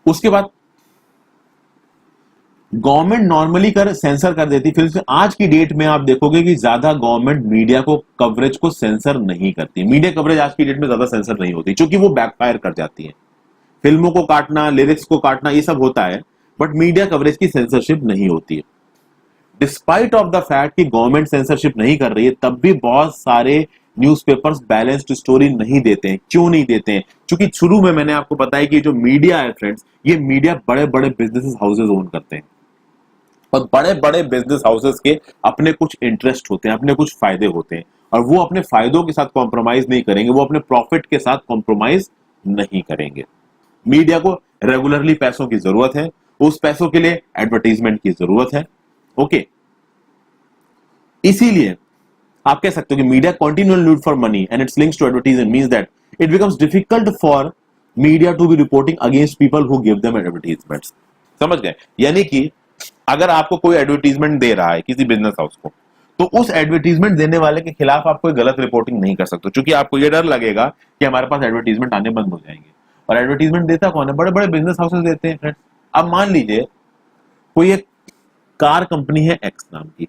A: उसके बाद गवर्नमेंट नॉर्मली सेंसर कर देती, फिर आज की डेट में आप देखोगे कि ज्यादा गवर्नमेंट मीडिया को कवरेज को सेंसर नहीं करती। मीडिया कवरेज आज की डेट में ज्यादा सेंसर नहीं होती, क्योंकि वो बैकफायर कर जाती है। फिल्मों को काटना, लिरिक्स को काटना, ये सब होता है, बट मीडिया कवरेज की सेंसरशिप नहीं होती है। डिस्पाइट ऑफ द फैक्ट कि गवर्नमेंट सेंसरशिप नहीं कर रही है, तब भी बहुत सारे न्यूज़पेपर्स बैलेंस्ड स्टोरी नहीं देते हैं। क्यों नहीं देते हैं? क्योंकि शुरू में मैंने आपको बताया कि जो मीडिया है फ्रेंड्स, ये मीडिया बड़े बड़े बिजनेस हाउसेज ओन करते हैं, और बड़े बड़े बिजनेस हाउसेज के अपने कुछ इंटरेस्ट होते हैं, अपने कुछ फायदे होते हैं, और वो अपने फायदों के साथ कॉम्प्रोमाइज नहीं करेंगे, वो अपने प्रॉफिट के साथ कॉम्प्रोमाइज नहीं करेंगे। मीडिया को रेगुलरली पैसों की जरूरत है, उस पैसों के लिए एडवर्टीजमेंट की जरूरत है। ओके, इसीलिए आप कह सकते हो कि media continual need for money and its links to advertisement means that it becomes difficult for media to be reporting against people who give them advertisements. समझ गए? यानी कि अगर आपको कोई एडवर्टीजमेंट दे रहा है किसी बिजनेस हाउस को, तो उस एडवर्टीजमेंट देने वाले के खिलाफ आप कोई गलत रिपोर्टिंग नहीं कर सकते, क्योंकि आपको ये डर लगेगा कि हमारे पास एडवर्टीजमेंट आने बंद हो जाएंगे। और एडवर्टीजमेंट देता कौन है? बड़े बड़े बिजनेस हाउसेस देते हैं फ्रेंड्स। अब मान लीजिए कोई एक कार कंपनी है एक्स नाम की,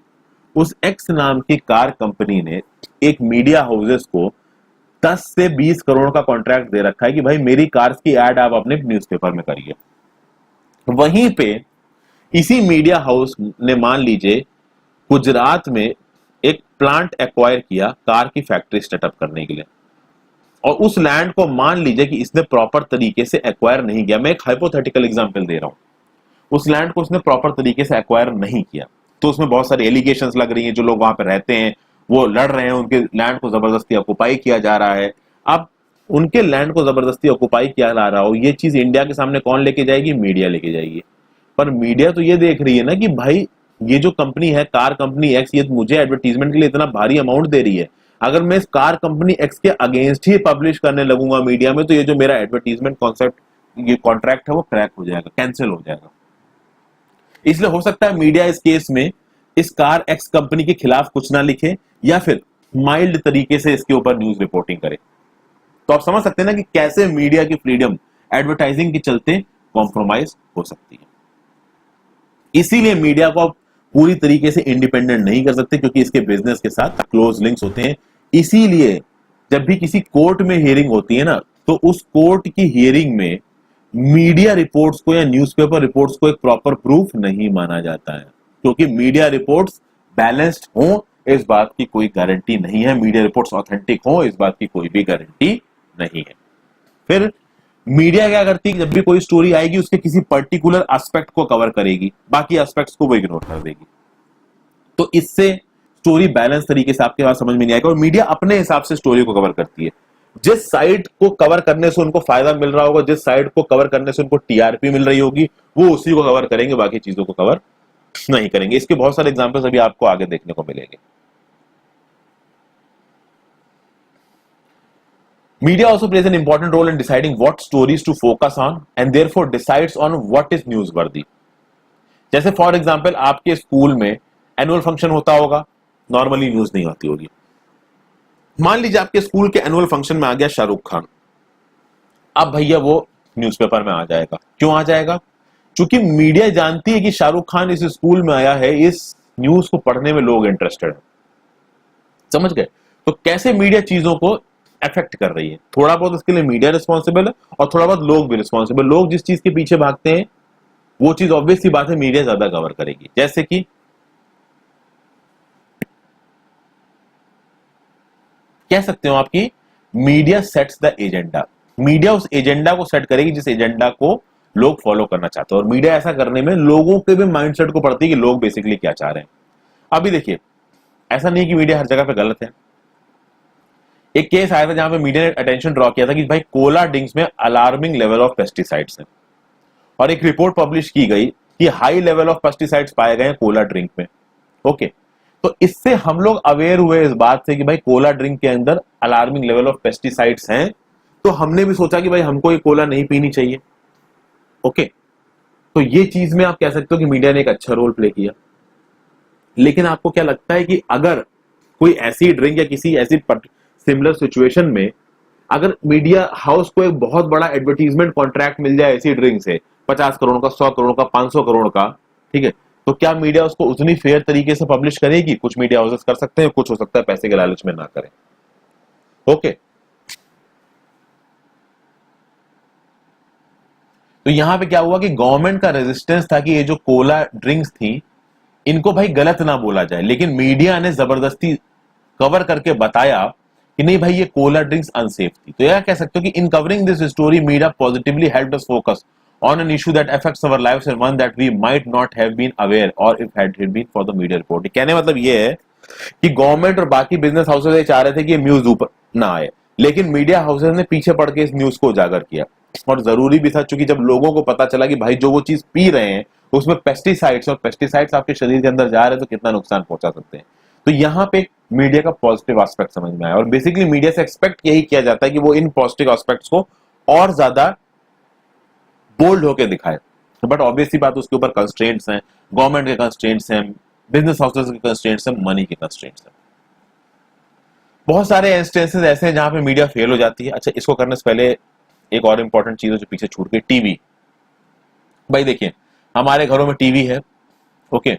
A: उस एक्स नाम की कार कंपनी ने एक मीडिया हाउसेस को 10 से 20 करोड़ का कॉन्ट्रैक्ट दे रखा है कि भाई मेरी कार्स की एड आप अपने न्यूज़पेपर में करिए। वहीं पे इसी मीडिया हाउस ने मान लीजिए गुजरात में एक प्लांट एक्वायर किया कार की फैक्ट्री सेटअप करने के लिए, और उस लैंड को मान लीजिए कि इसने प्रॉपर तरीके से एक्वायर नहीं किया। मैं एक हाइपोथेटिकल एग्जांपल दे रहा हूं। उस लैंड को उसने प्रॉपर तरीके से एक्वायर नहीं किया, तो उसमें बहुत सारे एलिगेशंस लग रही हैं। जो लोग वहां पे रहते हैं वो लड़ रहे हैं, उनके लैंड को जबरदस्ती ऑक्युपाई किया जा रहा है। अब उनके लैंड को जबरदस्ती ऑक्युपाई किया जा रहा हो, ये चीज इंडिया के सामने कौन लेके जाएगी? मीडिया लेके जाएगी। पर मीडिया तो ये देख रही है ना कि भाई ये जो कंपनी है कार कंपनी एक्स, ये मुझे एडवर्टीजमेंट के लिए इतना भारी अमाउंट दे रही है, अगर मैं इस कार कंपनी एक्स के अगेंस्ट ही पब्लिश करने लगूंगा मीडिया में, तो ये जो मेरा एडवर्टीजमेंट कॉन्सेप्ट, ये कॉन्ट्रैक्ट है, वो क्रैक हो जाएगा, कैंसिल हो जाएगा। इसलिए हो सकता है मीडिया इस केस में इस कार एक्स कंपनी के खिलाफ कुछ ना लिखे, या फिर माइल्ड तरीके से इसके ऊपर न्यूज रिपोर्टिंग करे। तो आप समझ सकते हैं ना कि कैसे मीडिया की फ्रीडम एडवर्टाइजिंग के चलते कॉम्प्रोमाइज हो सकती है। इसीलिए मीडिया को आप पूरी तरीके से इंडिपेंडेंट नहीं कर सकते, क्योंकि इसके बिजनेस के साथ क्लोज लिंक्स होते हैं। इसीलिए जब भी किसी कोर्ट में हियरिंग होती है ना, तो तो उस कोर्ट की हियरिंग में मीडिया रिपोर्ट्स को या न्यूज़पेपर रिपोर्ट्स को एक प्रॉपर प्रूफ नहीं माना जाता है, क्योंकि मीडिया रिपोर्ट्स बैलेंस्ड हो इस बात की कोई गारंटी नहीं है, मीडिया रिपोर्ट्स ऑथेंटिक हो इस बात की कोई भी गारंटी नहीं है। फिर मीडिया क्या करती है, जब भी कोई स्टोरी आएगी उसके किसी पर्टिकुलर एस्पेक्ट को कवर करेगी, बाकी एस्पेक्ट्स को वो इग्नोर कर देगी। तो इससे स्टोरी बैलेंस तरीके से आपके पास समझ में नहीं आएगा, और मीडिया अपने हिसाब से स्टोरी को कवर करती है। जिस साइड को कवर करने से उनको फायदा मिल रहा होगा, जिस साइड को कवर करने से उनको टीआरपी मिल रही होगी, वो उसी को कवर करेंगे, बाकी चीजों को कवर नहीं करेंगे। इसके बहुत सारे एग्जांपल्स अभी आपको आगे देखने को मिलेंगे। Media also plays an important role in deciding what stories to focus on and therefore decides on what is newsworthy. जैसे फॉर एग्जाम्पल आपके स्कूल में एनुअल फंक्शन होता होगा, नॉर्मली न्यूज नहीं आती होगी। मान लीजिए आपके स्कूल के एनुअल फंक्शन में आ गया शाहरुख खान, अब भैया वो न्यूज़पेपर में आ जाएगा। क्यों आ जाएगा? क्योंकि मीडिया जानती है कि शाहरुख खान इस स्कूल में आया है, इस न्यूज को पढ़ने में लोग इंटरेस्टेड है। समझ गए? तो कैसे मीडिया चीजों को अफेक्ट कर रही है, थोड़ा बहुत इसके लिए मीडिया रिस्पॉन्सिबल है और थोड़ा बहुत लोग भी रिस्पॉन्सिबल। लोग जिस चीज के पीछे भागते हैं वो चीज ऑब्वियसली बात है मीडिया ज्यादा कवर करेगी। जैसे कि कह सकते हो आपकी media sets the agenda, media उस एजेंडा को सेट करेगी जिस एजेंडा को लोग फॉलो करना चाहते हैं, और मीडिया ऐसा करने में लोगों के भी माइंडसेट को पड़ती है कि लोग बेसिकली क्या चाह रहे हैं। अभी देखिए, ऐसा नहीं कि मीडिया हर जगह पे गलत है। एक केस आया था जहां पे मीडिया ने अटेंशन ड्रॉ किया था कि भाई कोला ड्रिंक्स में अलार्मिंग लेवल ऑफ पेस्टिसाइड्स हैं, और एक रिपोर्ट पब्लिश की गई कि हाई लेवल ऑफ पेस्टिसाइड्स पाए गए हैं कोला ड्रिंक में। ओके, तो इससे हम लोग अवेयर हुए इस बात से कि भाई कोला ड्रिंक के अंदर अलार्मिंग लेवल ऑफ पेस्टिसाइड्स हैं, तो हमने भी सोचा कि भाई हमको ये कोला नहीं पीनी चाहिए। ओके, तो ये चीज में आप कह सकते हो कि मीडिया ने एक अच्छा रोल प्ले किया। लेकिन आपको क्या लगता है कि अगर कोई ऐसी ड्रिंक या किसी ऐसी सिमिलर सिचुएशन में अगर मीडिया हाउस को एक बहुत बड़ा एडवर्टीजमेंट कॉन्ट्रैक्ट मिल जाए ऐसी ड्रिंक से, 50 करोड़ का, 100 करोड़ का, 500 करोड़ का, ठीक है, तो क्या मीडिया उसको उतनी फेयर तरीके से पब्लिश करेगी? कुछ मीडिया हाउसेस कर सकते हैं, कुछ हो सकता है पैसे के लालच में ना करें। ओके, तो यहां पे क्या हुआ कि गवर्नमेंट का रेजिस्टेंस था कि ये जो कोला ड्रिंक्स थी इनको भाई गलत ना बोला जाए, लेकिन मीडिया ने जबरदस्ती कवर करके बताया कि नहीं भाई ये कोला ड्रिंक्स अनसेफ थी। तो यह कह सकते हो कि इन covering this story media positively helped us focus on an issue that affects our lives and one that we might not have been aware or if had it been for the media report। कहने मतलब ये है कि government और बाकी business houses ये चाह रहे थे कि ये न्यूज ऊपर ना आए, लेकिन मीडिया हाउसेस ने पीछे पड़ के इस न्यूज को उजागर किया, और जरूरी भी था, क्योंकि जब लोगों को पता चला कि भाई जो वो चीज पी रहे हैं उसमें पेस्टिसाइड्स, और पेस्टिसाइड्स आपके शरीर के अंदर जा रहे हैं तो कितना नुकसान पहुंचा सकते हैं। तो यहाँ पे मीडिया का पॉजिटिव एस्पेक्ट समझ में आया, और बेसिकली मीडिया से एक्सपेक्ट यही किया जाता है कि वो इन पॉजिटिव एस्पेक्ट्स को और ज्यादा बोल्ड होकर दिखाए। बट ऑब्वियसली बात उसके ऊपर कंस्ट्रेंट्स हैं, गवर्नमेंट के कंस्ट्रेंट्स हैं, बिजनेस हाउसेस के कंस्ट्रेंट्स हैं, मनी के कंस्ट्रेंट्स हैं। बहुत सारे इंस्टेंसेस ऐसे हैं जहां पे मीडिया फेल हो जाती है। अच्छा, इसको करने से पहले एक और इंपॉर्टेंट चीज जो पीछे छूट गई, टीवी। भाई देखिए, हमारे घरों में टीवी है, ओके,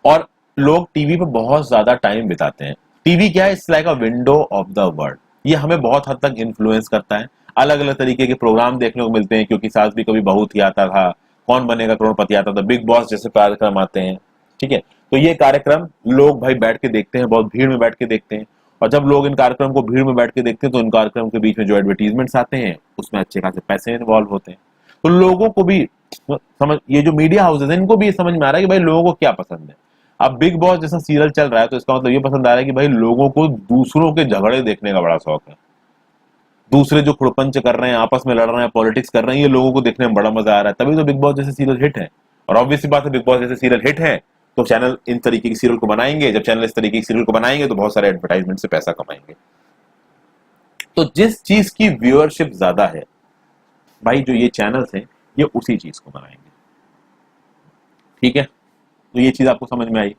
A: और लोग टीवी पे बहुत ज्यादा टाइम बिताते हैं। टीवी क्या है? It's like a window of the world. ये हमें बहुत हद तक इन्फ्लुएंस करता है। अलग अलग तरीके के प्रोग्राम देखने को मिलते हैं, क्योंकि सास भी कभी बहू थी आता था, कौन बनेगा करोड़पति आता था, बिग बॉस जैसे कार्यक्रम आते हैं, ठीक है। तो ये कार्यक्रम लोग भाई बैठ के देखते हैं, बहुत भीड़ में बैठ के देखते हैं, और जब लोग इन कार्यक्रम को भीड़ में बैठ के देखते हैं तो इन कार्यक्रम के बीच में जो एडवर्टीजमेंट्स आते हैं उसमें अच्छे खासे पैसे इन्वॉल्व होते हैं। तो लोगों को भी समझ, ये जो मीडिया हाउसेज है इनको भी ये समझ में आ रहा है कि भाई लोगों को क्या पसंद है। अब बिग बॉस जैसा सीरियल चल रहा है तो इसका मतलब ये पसंद आ रहा है कि भाई लोगों को दूसरों के झगड़े देखने का बड़ा शौक है, दूसरे जो खुड़पंच कर रहे हैं, आपस में लड़ रहे हैं, पॉलिटिक्स कर रहे हैं, ये लोगों को देखने में बड़ा मजा आ रहा है। तभी तो बिग बॉस जैसे सीरियल हिट है, और ऑब्वियसली बात है बिग बॉस जैसे सीरियल हिट है तो चैनल इन तरीके की सीरियल को बनाएंगे। जब चैनल इस तरीके की सीरियल को बनाएंगे तो बहुत सारे एडवर्टाइजमेंट से पैसा कमाएंगे। तो जिस चीज की व्यूअरशिप ज्यादा है भाई, जो ये चैनल्स हैं ये उसी चीज को बनाएंगे, ठीक है। तो ये चीज आपको समझ में आई।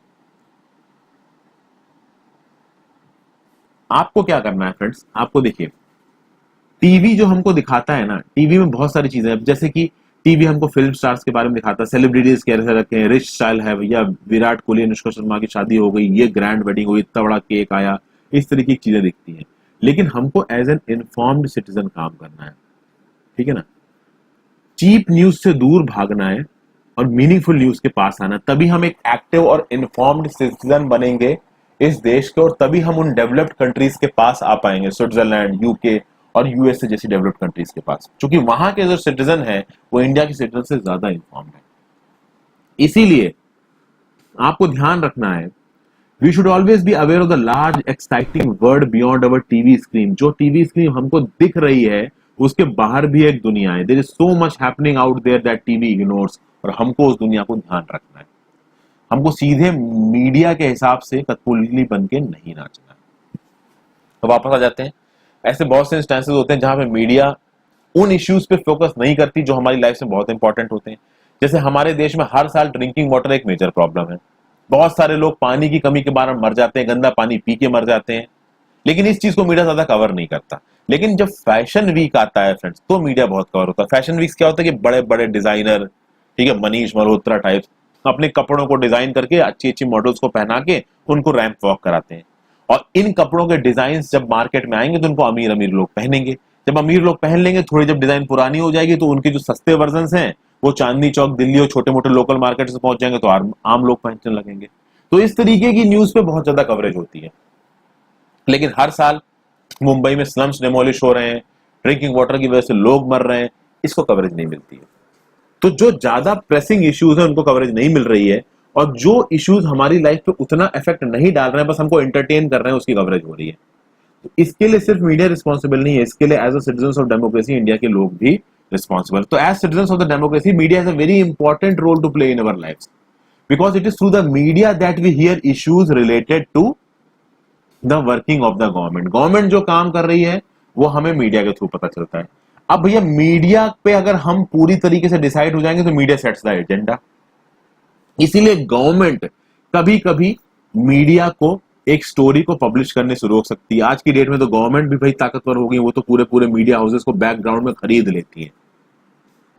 A: आपको क्या करना है फ्रेंड्स, आपको देखिए, टीवी जो हमको दिखाता है ना, टीवी में बहुत सारी चीजें हैं। जैसे कि टीवी हमको फिल्म स्टार्स के बारे में दिखाता है, सेलिब्रिटीज कैसे रखे हैं, रिच स्टाइल है भैया, विराट कोहली अनुष्का शर्मा की शादी हो गई, ये ग्रैंड वेडिंग हुई, इतना बड़ा केक आया, इस तरीके की चीजें दिखती हैं। लेकिन हमको एज एन इन्फॉर्म्ड सिटीजन काम करना है, ठीक है ना। चीप न्यूज से दूर भागना है और मीनिंगफुल न्यूज के पास आना, तभी हम एक एक्टिव और इन्फॉर्म्ड सिटीजन बनेंगे इस देश के, और तभी हम उन डेवलप्ड कंट्रीज के पास आ पाएंगे, स्विट्जरलैंड, यूके और यूएसए जैसी डेवलप्ड कंट्रीज के पास, क्योंकि वहां के जो सिटीजन है वो इंडिया के सिटीजन से ज्यादा इन्फॉर्म्ड है। इसीलिए आपको ध्यान रखना है, we should always be aware of the large exciting world beyond our TV screen. जो टीवी स्क्रीन हमको दिख रही है उसके बाहर भी एक दुनिया है। There is so much happening out there that TV ignores, और हमको उस दुनिया को ध्यान रखना है। हमको सीधे मीडिया के हिसाब से कठपुतली बन के नहीं नाचना है। तो वापस आ जाते हैं, ऐसे बहुत से इंस्टेंसेस होते हैं जहां पे मीडिया उन इश्यूज पे फोकस नहीं करती जो हमारी लाइफ में बहुत इंपॉर्टेंट होते हैं। जैसे हमारे देश में हर साल ड्रिंकिंग वाटर एक मेजर प्रॉब्लम है, बहुत सारे लोग पानी की कमी के कारण मर जाते हैं, गंदा पानी पी के मर जाते हैं, लेकिन इस चीज को मीडिया ज्यादा कवर नहीं करता। लेकिन जब फैशन वीक आता है फ्रेंड्स, तो मीडिया बहुत कवर होता है। फैशन वीक क्या होता है कि बड़े बड़े डिजाइनर, ठीक है, मनीष मल्होत्रा टाइप्स, अपने कपड़ों को डिजाइन करके अच्छी अच्छी मॉडल्स को पहना के उनको रैंप वॉक कराते हैं, और इन कपड़ों के डिजाइन जब मार्केट में आएंगे तो उनको अमीर अमीर लोग पहनेंगे। जब अमीर लोग पहन लेंगे, थोड़ी जब डिजाइन पुरानी हो जाएगी तो उनके जो सस्ते वर्जन हैं वो चांदनी चौक, दिल्ली और छोटे मोटे लोकल मार्केट से पहुंच जाएंगे, तो आम लोग पहनने लगेंगे। तो इस तरीके की न्यूज पे बहुत ज्यादा कवरेज होती है। लेकिन हर साल मुंबई में स्लम्स डेमोलिश हो रहे हैं, ड्रिंकिंग वाटर की वजह से लोग मर रहे हैं, इसको कवरेज नहीं मिलती है। तो जो ज्यादा प्रेसिंग इश्यूज है उनको कवरेज नहीं मिल रही है, और जो इश्यूज हमारी लाइफ पे उतना इफेक्ट नहीं डाल रहे हैं, बस हमको एंटरटेन कर रहे हैं, उसकी कवरेज हो रही है। तो इसके लिए सिर्फ मीडिया रिस्पॉन्सिबल नहीं है, इसके लिए as a citizen of democracy India के लोग भी रिस्पॉन्सिबल। तो as citizen of the democracy media has a very important role to play in our life, because it is through the media that we hear issues related to the working of the government. Government जो काम कर रही है वो हमें media के through पता चलता है। अब भैया मीडिया पे अगर हम पूरी तरीके से डिसाइड हो जाएंगे तो मीडिया सेट्स द एजेंडा। इसीलिए गवर्नमेंट कभी कभी मीडिया को एक स्टोरी को पब्लिश करने से रोक सकती है। आज की डेट में तो गवर्नमेंट भी भाई ताकतवर हो गई, वो तो पूरे पूरे मीडिया हाउसेस को बैकग्राउंड में खरीद लेती है।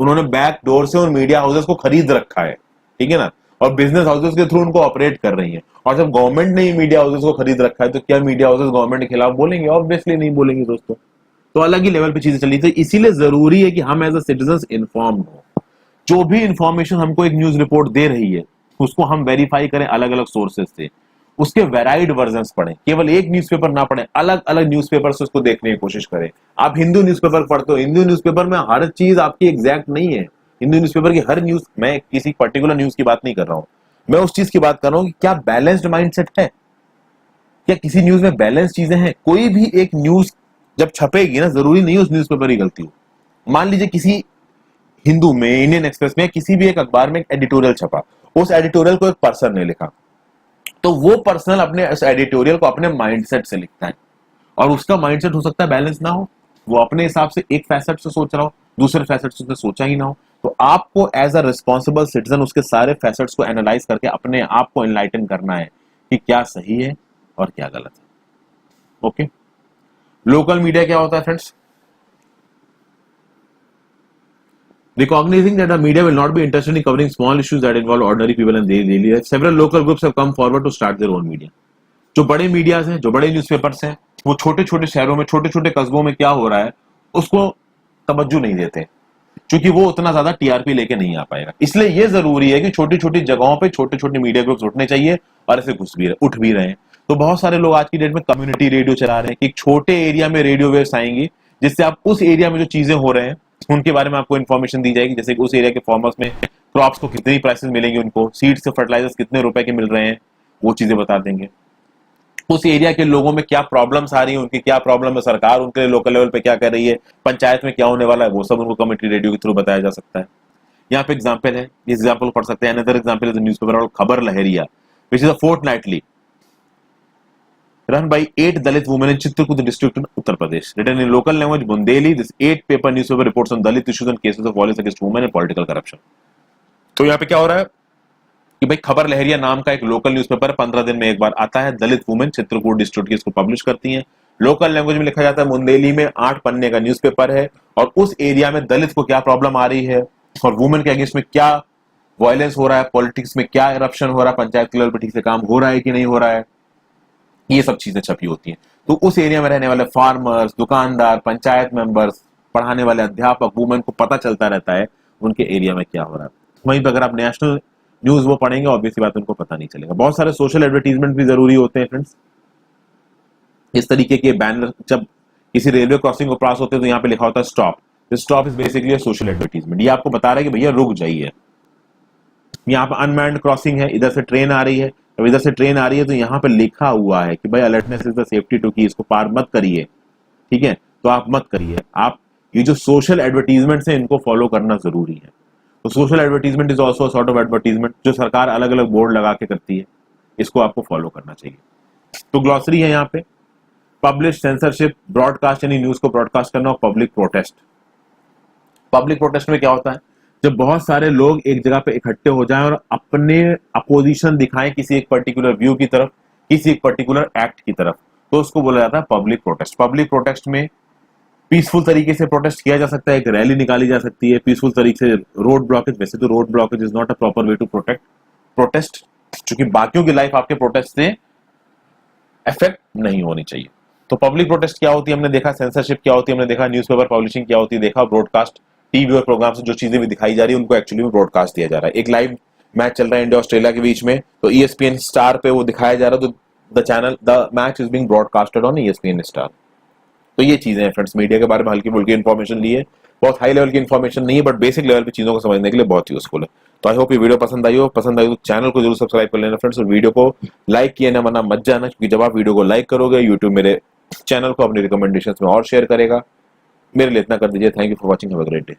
A: उन्होंने बैक डोर से उन मीडिया हाउसेस को खरीद रखा है, ठीक है ना, और बिजनेस हाउसेस के थ्रू उनको ऑपरेट कर रही है। और जब गवर्नमेंट ने ही मीडिया हाउसेस को खरीद रखा है तो क्या मीडिया हाउसेस गवर्नमेंट के खिलाफ बोलेंगे? ऑब्वियसली नहीं बोलेंगे दोस्तों। तो अलग ही लेवल पे चीजें चली। तो इसीलिए जरूरी है कि हम एज अ सिटीजन इन्फॉर्म हो। जो भी इंफॉर्मेशन हमको एक न्यूज रिपोर्ट दे रही है उसको हम वेरीफाई करें अलग अलग सोर्सेज से, उसके वेराइड वर्जन्स पढ़ें, केवल एक न्यूज़पेपर ना पढ़ें, अलग अलग न्यूज़पेपर से उसको देखने की कोशिश करें। आप हिंदू न्यूज़पेपर पढ़ते हो, हिंदू न्यूज़पेपर में हर चीज आपकी एग्जैक्ट नहीं है। हिंदू न्यूज़पेपर की हर न्यूज, मैं किसी पर्टिकुलर न्यूज की बात नहीं कर रहा हूं, मैं उस चीज की बात कर रहा हूं कि क्या बैलेंस्ड माइंडसेट है, क्या किसी न्यूज में बैलेंस चीजें हैं। कोई भी एक न्यूज जब छपेगी ना, जरूरी नहीं उस न्यूज़पेपर की गलती हो। मान लीजिए किसी हिंदू में, इंडियन एक्सप्रेस में, किसी भी एक अखबार में एक एडिटोरियल छपा, उस एडिटोरियल को एक पर्सन ने लिखा, तो वो पर्सनल अपने उस एडिटोरियल को अपने माइंडसेट से लिखता है, और उसका माइंडसेट हो सकता है बैलेंस ना हो, वो अपने हिसाब से एक फैसेट से सोच रहा हो, दूसरे फैसेट से उसने सोचा ही ना हो। तो आपको एज अ रिस्पॉन्सिबल सिटीजन उसके सारे फैसेट्स को एनालाइज करके अपने आप को एनलाइटन करना है कि क्या सही है और क्या गलत है। ओके, लोकल मीडिया क्या होता है friends? Recognizing that the media will not be interested in covering small issues that involve ordinary people and their daily life, several local groups have come forward to start their own media. जो बड़े medias हैं, जो बड़े newspapers हैं, वो छोटे छोटे शहरों में, छोटे छोटे कस्बों में क्या हो रहा है उसको तवज्जो नहीं देते, क्योंकि वो उतना ज्यादा टीआरपी लेके नहीं आ पाएगा। इसलिए ये जरूरी है कि छोटी छोटी जगहों पे छोटे छोटे मीडिया ग्रुप्स उठने चाहिए, और ऐसे उठ भी रहे हैं। तो बहुत सारे लोग आज की डेट में कम्युनिटी रेडियो चला रहे हैं कि एक छोटे एरिया में रेडियो वेव्स आएंगी, जिससे आप उस एरिया में जो चीजें हो रहे हैं उनके बारे में आपको इन्फॉर्मेशन दी जाएगी। जैसे कि उस एरिया के फार्मर्स में क्रॉप्स को कितनी प्राइसेस मिलेंगी, उनको सीड्स से फर्टिलाइजर्स कितने रुपए के मिल रहे हैं, वो चीजें बता देंगे। उस एरिया के लोगों में क्या प्रॉब्लम्स आ रही है, उनकी क्या प्रॉब्लम है, सरकार उनके लिए लोकल लेवल पे क्या कर रही है, पंचायत में क्या होने वाला है, वो सब उनको कम्युनिटी रेडियो के थ्रू बताया जा सकता है। यहाँ पे एग्जाम्पल है, इस एग्जाम्पल को पढ़ सकते हैं। Another example is the newspaper Khabar Lahariya, which is a fortnightly run by 8 Dalit women in Chitrakoot district in Uttar Pradesh. Written in local language Bundeli, this 8-paper newspaper reports on Dalit issues and cases of violence against women and political corruption. तो यहाँ पे क्या हो रहा है कि भाई खबर लहरिया नाम का एक लोकल न्यूज़पेपर 15 दिन में एक बार आता है। दलित वुमेन चित्रकूट डिस्ट्रिक्ट की इसको पब्लिश करती हैं। लोकल लैंग्वेज में लिखा जाता है। मुंदेली में 8 पन्ने का न्यूज़पेपर है, और उस एरिया में दलित को क्या प्रॉब्लम आ रही है और वुमेन के अगेंस्ट में क्या वायलेंस हो रहा है, पॉलिटिक्स में क्या करप्शन हो रहा है, पंचायत के लेवल पर ठीक से काम हो रहा है कि नहीं हो रहा है, ये सब चीजें छपी होती हैं। तो उस एरिया में रहने वाले फार्मर्स, दुकानदार, पंचायत मेंबर्स, पढ़ाने वाले अध्यापक, वुमेन को पता चलता रहता है उनके एरिया में क्या हो रहा है। वहीं पर अगर आप नेशनल न्यूज वो पढ़ेंगे, ऑब्वियसली बात उनको पता नहीं चलेगा। बहुत सारे सोशल एडवर्टीजमेंट भी जरूरी होते हैं फ्रेंड्स। इस तरीके के बैनर जब किसी रेलवे क्रॉसिंग को क्रॉस होते हैं तो यहाँ पे लिखा होता है stop. Stop is basically social advertisement. ये आपको बता रहा है कि भैया रुक जाइए। यहाँ पे अनमैन्ड क्रॉसिंग है, इधर से ट्रेन आ रही है, अब इधर से ट्रेन आ रही है तो यहाँ पे लिखा हुआ है कि भाई alertness is the safety to key, इसको पार मत करिए, ठीक है, तो आप मत करिए। आप ये जो सोशल एडवर्टीजमेंट है इनको फॉलो करना जरूरी है। तो social advertisement is also sort of advertisement जो सरकार अलग अलग बोर्ड लगा के करती है, इसको आपको फॉलो करना चाहिए। तो ग्लॉसरी है यहाँ पे, पब्लिश, सेंसरशिप, ब्रॉडकास्ट यानी न्यूज को ब्रॉडकास्ट करना, और पब्लिक प्रोटेस्ट। पब्लिक प्रोटेस्ट में क्या होता है, जब बहुत सारे लोग एक जगह पे इकट्ठे हो जाएं और अपने अपोजिशन दिखाएं किसी एक पर्टिकुलर व्यू की तरफ, किसी एक पर्टिकुलर एक्ट की तरफ, तो उसको बोला जाता है पब्लिक प्रोटेस्ट। पब्लिक प्रोटेस्ट में पीसफुल तरीके से प्रोटेस्ट किया जा सकता है, एक रैली निकाली जा सकती है पीसफुल तरीके से। रोड ब्लॉकेज, वैसे तो road blockage is not a proper way to protest, क्योंकि बाकियों की लाइफ आपके प्रोटेस्ट से इफेक्ट नहीं होनी चाहिए। तो पब्लिक प्रोटेस्ट क्या होती है हमने देखा, सेंसरशिप क्या होती है हमने देखा, न्यूज़पेपर पब्लिशिंग क्या होती है देखा, ब्रॉडकास्ट, टीवी और प्रोग्राम से जो चीजें भी दिखाई जा रही है उनको एक्चुअली में ब्रॉडकास्ट दिया जा रहा है। एक लाइव मैच चल रहा है इंडिया ऑस्ट्रेलिया के बीच में, तो ESPN स्टार पे वो दिखाया जा रहा है, तो the match is being broadcasted on ESPN star. तो ये चीजें हैं फ्रेंड्स, मीडिया के बारे में हल्की फुल्की इन्फॉर्मेशन ली है, बहुत हाई लेवल की इन्फॉर्मेशन नहीं है, बट बेसिक लेवल पे चीजों को समझने के लिए बहुत यूजफुल है। तो आई होप ये वीडियो पसंद आई हो तो चैनल को जरूर सब्सक्राइब कर लेना फ्रेंड्स, और वीडियो को लाइक किए ना मना मत जाना, क्योंकि जब आप वीडियो को लाइक करोगे यूट्यूब मेरे चैनल को अपनी रिकमेंडेशंस में और शेयर करेगा। मेरे लिए इतना कर दीजिए। Thank you for watching, have a great day.